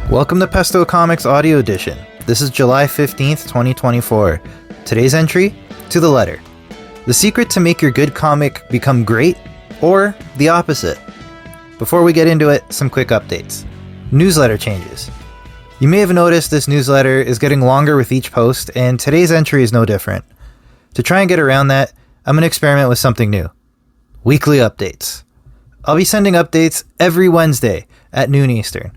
Welcome to Pesto Comics Audio Edition. This is July 15th, 2024. Today's entry, To the Letter. The secret to make your good comic become great, or the opposite. Before we get into it, some quick updates. Newsletter changes. You may have noticed this newsletter is getting longer with each post, and today's entry is no different. To try and get around that, I'm going to experiment with something new. Weekly updates. I'll be sending updates every Wednesday at noon Eastern,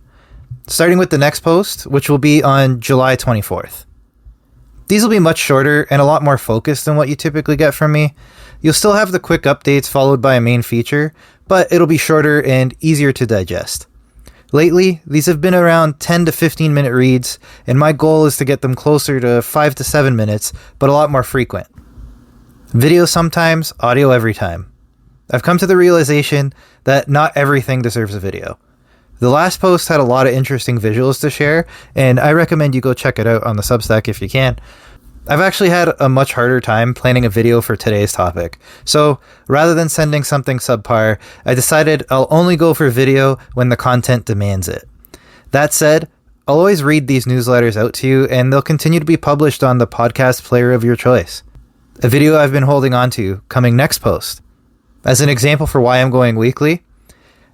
starting with the next post, which will be on July 24th. These will be much shorter and a lot more focused than what you typically get from me. You'll still have the quick updates followed by a main feature, but it'll be shorter and easier to digest. Lately, these have been around 10 to 15 minute reads, and my goal is to get them closer to 5 to 7 minutes, but a lot more frequent. Video sometimes, audio every time. I've come to the realization that not everything deserves a video. The last post had a lot of interesting visuals to share, and I recommend you go check it out on the Substack if you can. I've actually had a much harder time planning a video for today's topic, so rather than sending something subpar, I decided I'll only go for video when the content demands it. That said, I'll always read these newsletters out to you, and they'll continue to be published on the podcast player of your choice. A video I've been holding on to, coming next post. As an example for why I'm going weekly,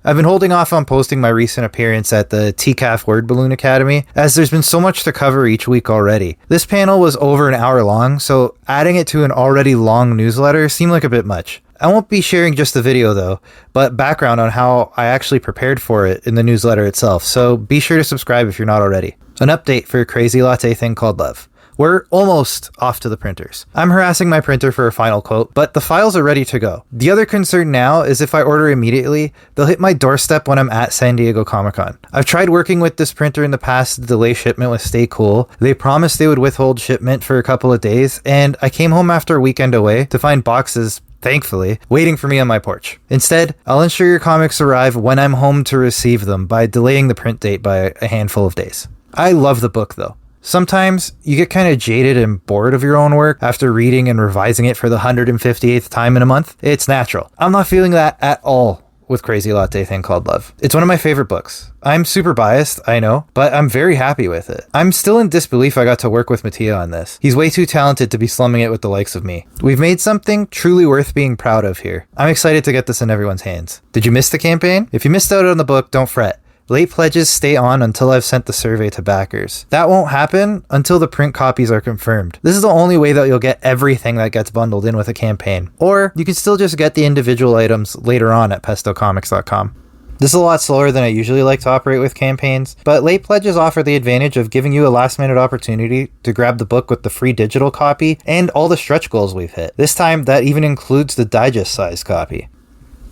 I've been holding off on posting my recent appearance at the TCAF Word Balloon Academy, as there's been so much to cover each week already. This panel was over an hour long, so adding it to an already long newsletter seemed like a bit much. I won't be sharing just the video though, but background on how I actually prepared for it in the newsletter itself, so be sure to subscribe if you're not already. An update for a crazy latte thing called love. We're almost off to the printers. I'm harassing my printer for a final quote, but the files are ready to go. The other concern now is if I order immediately, they'll hit my doorstep when I'm at San Diego Comic-Con. I've tried working with this printer in the past to delay shipment with Stay Cool. They promised they would withhold shipment for a couple of days, and I came home after a weekend away to find boxes, thankfully, waiting for me on my porch. Instead, I'll ensure your comics arrive when I'm home to receive them by delaying the print date by a handful of days. I love the book though. Sometimes you get kind of jaded and bored of your own work after reading and revising it for the 158th time in a month. It's natural. I'm not feeling that at all with Crazy Latte Thing Called Love. It's one of my favorite books. I'm super biased, I know, but I'm very happy with it. I'm still in disbelief I got to work with Mattia on this. He's way too talented to be slumming it with the likes of me. We've made something truly worth being proud of here. I'm excited to get this in everyone's hands. Did you miss the campaign? If you missed out on the book, don't fret. Late pledges stay on until I've sent the survey to backers. That won't happen until the print copies are confirmed. This is the only way that you'll get everything that gets bundled in with a campaign. Or you can still just get the individual items later on at pestocomics.com. This is a lot slower than I usually like to operate with campaigns, but late pledges offer the advantage of giving you a last-minute opportunity to grab the book with the free digital copy and all the stretch goals we've hit. This time, that even includes the digest-sized copy.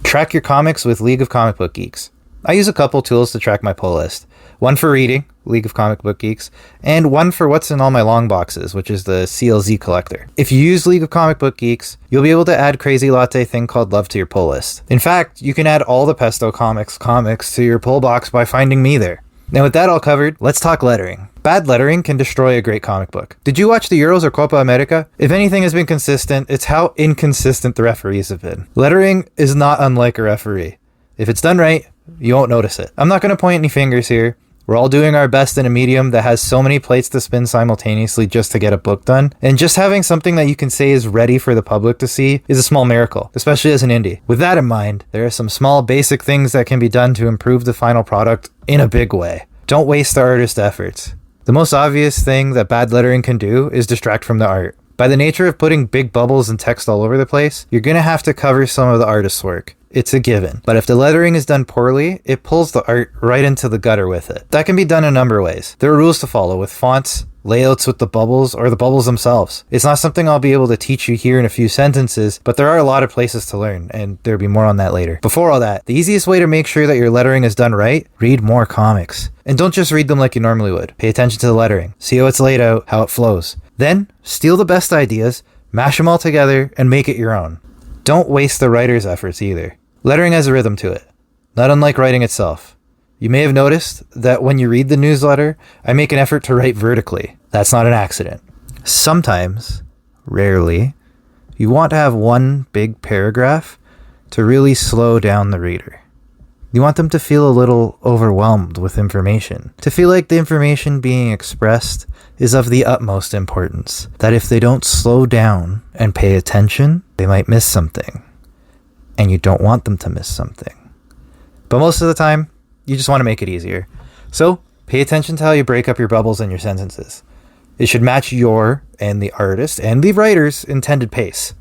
Track your comics with League of Comic Book Geeks. I use a couple tools to track my pull list. One for reading, League of Comic Book Geeks, and one for what's in all my long boxes, which is the CLZ collector. If you use League of Comic Book Geeks, you'll be able to add Crazy Latte Thing Called Love to your pull list. In fact, you can add all the Pesto Comics to your pull box by finding me there. Now with that all covered, let's talk lettering. Bad lettering can destroy a great comic book. Did you watch the Euros or Copa America? If anything has been consistent, it's how inconsistent the referees have been. Lettering is not unlike a referee. If it's done right, you won't notice it. I'm not going to point any fingers here. We're all doing our best in a medium that has so many plates to spin simultaneously just to get a book done. And just having something that you can say is ready for the public to see is a small miracle, especially as an indie. With that in mind, there are some small basic things that can be done to improve the final product in a big way. Don't waste the artist's efforts. The most obvious thing that bad lettering can do is distract from the art. By the nature of putting big bubbles and text all over the place, you're going to have to cover some of the artist's work. It's a given. But if the lettering is done poorly, it pulls the art right into the gutter with it. That can be done a number of ways. There are rules to follow with fonts, layouts with the bubbles, or the bubbles themselves. It's not something I'll be able to teach you here in a few sentences, but there are a lot of places to learn, and there'll be more on that later. Before all that, the easiest way to make sure that your lettering is done right, read more comics. And don't just read them like you normally would. Pay attention to the lettering. See how it's laid out, how it flows. Then, steal the best ideas, mash them all together, and make it your own. Don't waste the writer's efforts either. Lettering has a rhythm to it, not unlike writing itself. You may have noticed that when you read the newsletter, I make an effort to write vertically. That's not an accident. Sometimes, rarely, you want to have one big paragraph to really slow down the reader. You want them to feel a little overwhelmed with information, to feel like the information being expressed is of the utmost importance, that if they don't slow down and pay attention, they might miss something. And you don't want them to miss something. But most of the time, you just want to make it easier. So, pay attention to how you break up your bubbles and your sentences. It should match your and the artist and the writer's intended pace.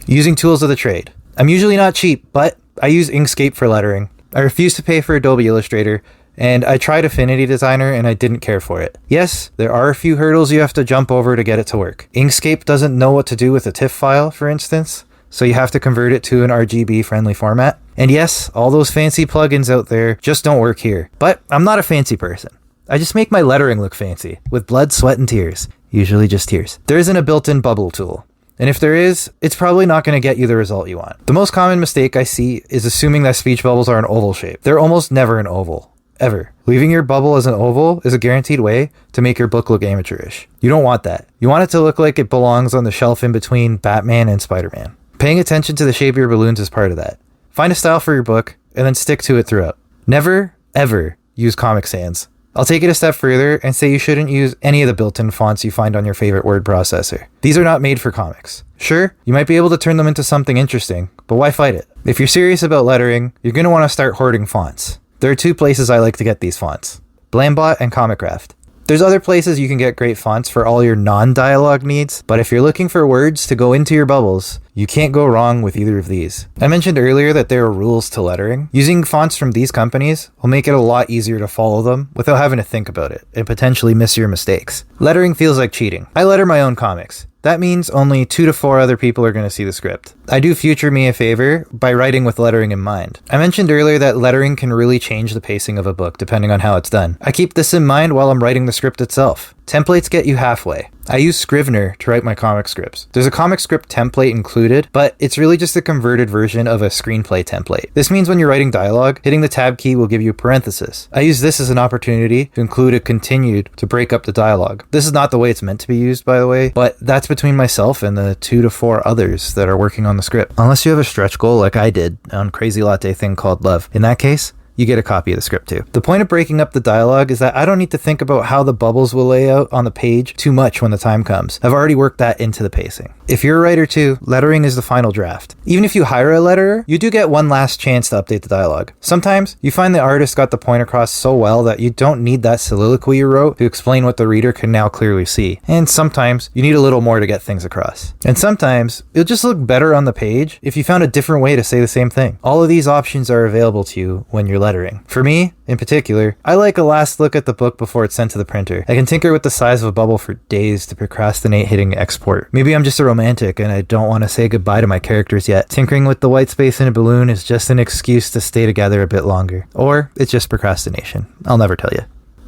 Using tools of the trade. I'm usually not cheap, but I use Inkscape for lettering. I refuse to pay for Adobe Illustrator, and I tried Affinity Designer and I didn't care for it. Yes, there are a few hurdles you have to jump over to get it to work. Inkscape doesn't know what to do with a TIFF file, for instance, so you have to convert it to an RGB friendly format. And yes, all those fancy plugins out there just don't work here. But I'm not a fancy person. I just make my lettering look fancy, with blood, sweat, and tears. Usually just tears. There isn't a built-in bubble tool. And if there is, it's probably not going to get you the result you want. The most common mistake I see is assuming that speech bubbles are an oval shape. They're almost never an oval. Ever. Leaving your bubble as an oval is a guaranteed way to make your book look amateurish. You don't want that. You want it to look like it belongs on the shelf in between Batman and Spider-Man. Paying attention to the shape of your balloons is part of that. Find a style for your book and then stick to it throughout. Never, ever use Comic Sans. I'll take it a step further and say you shouldn't use any of the built-in fonts you find on your favorite word processor. These are not made for comics. Sure, you might be able to turn them into something interesting, but why fight it? If you're serious about lettering, you're going to want to start hoarding fonts. There are two places I like to get these fonts: Blambot and Comicraft. There's other places you can get great fonts for all your non-dialogue needs, but if you're looking for words to go into your bubbles, you can't go wrong with either of these. I mentioned earlier that there are rules to lettering. Using fonts from these companies will make it a lot easier to follow them without having to think about it and potentially miss your mistakes. Lettering feels like cheating. I letter my own comics. That means only 2 to 4 other people are going to see the script. I do future me a favor by writing with lettering in mind. I mentioned earlier that lettering can really change the pacing of a book depending on how it's done. I keep this in mind while I'm writing the script itself. Templates get you halfway. I use Scrivener to write my comic scripts. There's a comic script template included, but it's really just a converted version of a screenplay template. This means when you're writing dialogue, hitting the tab key will give you a parenthesis. I use this as an opportunity to include a continued to break up the dialogue. This is not the way it's meant to be used, by the way, but that's between myself and the 2 to 4 others that are working on the script. Unless you have a stretch goal like I did on Crazy Latte Thing Called Love. In that case, you get a copy of the script too. The point of breaking up the dialogue is that I don't need to think about how the bubbles will lay out on the page too much when the time comes. I've already worked that into the pacing. If you're a writer too, lettering is the final draft. Even if you hire a letterer, you do get one last chance to update the dialogue. Sometimes you find the artist got the point across so well that you don't need that soliloquy you wrote to explain what the reader can now clearly see. And sometimes you need a little more to get things across. And sometimes it'll just look better on the page if you found a different way to say the same thing. All of these options are available to you when you're lettering. For me, in particular, I like a last look at the book before it's sent to the printer. I can tinker with the size of a bubble for days to procrastinate hitting export. Maybe I'm just a romantic and I don't want to say goodbye to my characters yet. Tinkering with the white space in a balloon is just an excuse to stay together a bit longer. Or it's just procrastination. I'll never tell you.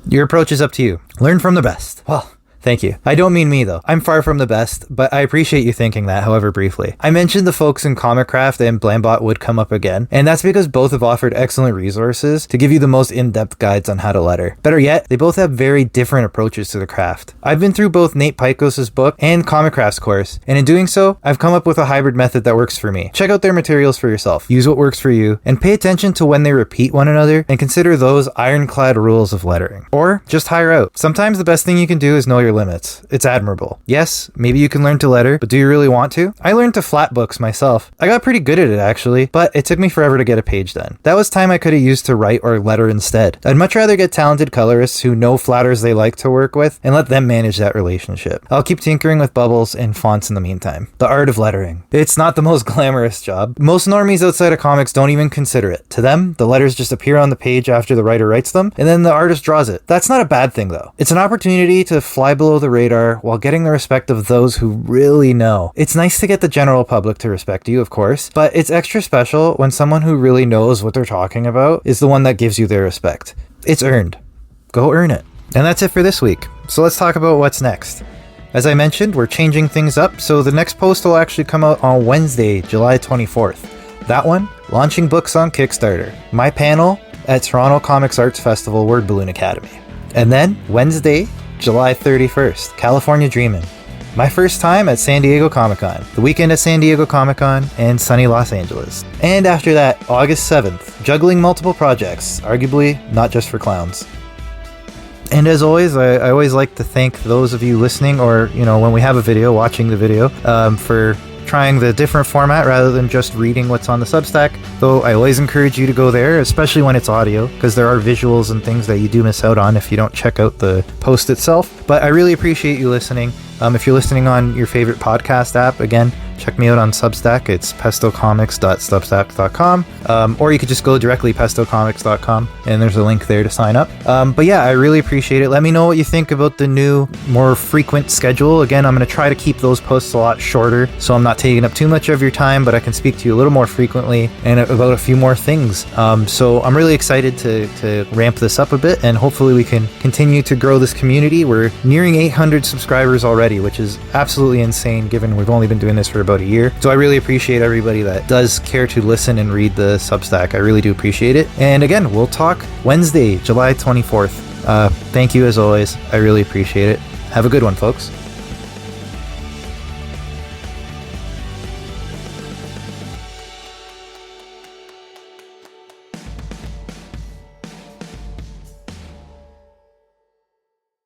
Your approach is up to you. Learn from the best. Well, thank you. I don't mean me though. I'm far from the best, but I appreciate you thinking that, however briefly. I mentioned the folks in Comicraft and Blambot would come up again, and that's because both have offered excellent resources to give you the most in-depth guides on how to letter. Better yet, they both have very different approaches to the craft. I've been through both Nate Picos' book and Comicraft's course, and in doing so, I've come up with a hybrid method that works for me. Check out their materials for yourself. Use what works for you, and pay attention to when they repeat one another, and consider those ironclad rules of lettering. Or just hire out. Sometimes the best thing you can do is know your limits. It's admirable. Yes, maybe you can learn to letter, but do you really want to? I learned to flat books myself. I got pretty good at it actually, but it took me forever to get a page done. That was time I could have used to write or letter instead. I'd much rather get talented colorists who know flatters they like to work with and let them manage that relationship. I'll keep tinkering with bubbles and fonts in the meantime. The art of lettering. It's not the most glamorous job. Most normies outside of comics don't even consider it. To them, the letters just appear on the page after the writer writes them, and then the artist draws it. That's not a bad thing though. It's an opportunity to fly below the radar while getting the respect of those who really know. It's nice to get the general public to respect you, of course, but it's extra special when someone who really knows what they're talking about is the one that gives you their respect. It's earned. Go earn it. And that's it for this week. So let's talk about what's next. As I mentioned, we're changing things up, so the next post will actually come out on Wednesday, July 24th. That one, launching books on Kickstarter. My panel at Toronto Comics Arts Festival Word Balloon Academy. And then Wednesday, July 31st, California Dreamin'. my first time at San Diego Comic-Con, the weekend at San Diego Comic-Con, and sunny Los Angeles. And after that, August 7th, juggling multiple projects, arguably not just for clowns. And as always, I always like to thank those of you listening, or, when we have a video, watching the video, for trying the different format rather than just reading what's on the Substack. Though I always encourage you to go there, especially when it's audio, because there are visuals and things that you do miss out on if you don't check out the post itself. But I really appreciate you listening. If you're listening on your favorite podcast app, again, check me out on Substack. It's pestocomics.substack.com. Or you could just go directly pestocomics.com, and there's a link there to sign up. But yeah, I really appreciate it. Let me know what you think about the new, more frequent schedule. Again, I'm going to try to keep those posts a lot shorter, so I'm not taking up too much of your time, but I can speak to you a little more frequently and about a few more things. So I'm really excited to ramp this up a bit, and hopefully we can continue to grow this community. We're nearing 800 subscribers already, which is absolutely insane given we've only been doing this for about a year. So I really appreciate everybody that does care to listen and read the Substack. I really do appreciate it. And again, we'll talk Wednesday, July 24th. Thank you as always. I really appreciate it. Have a good one, folks.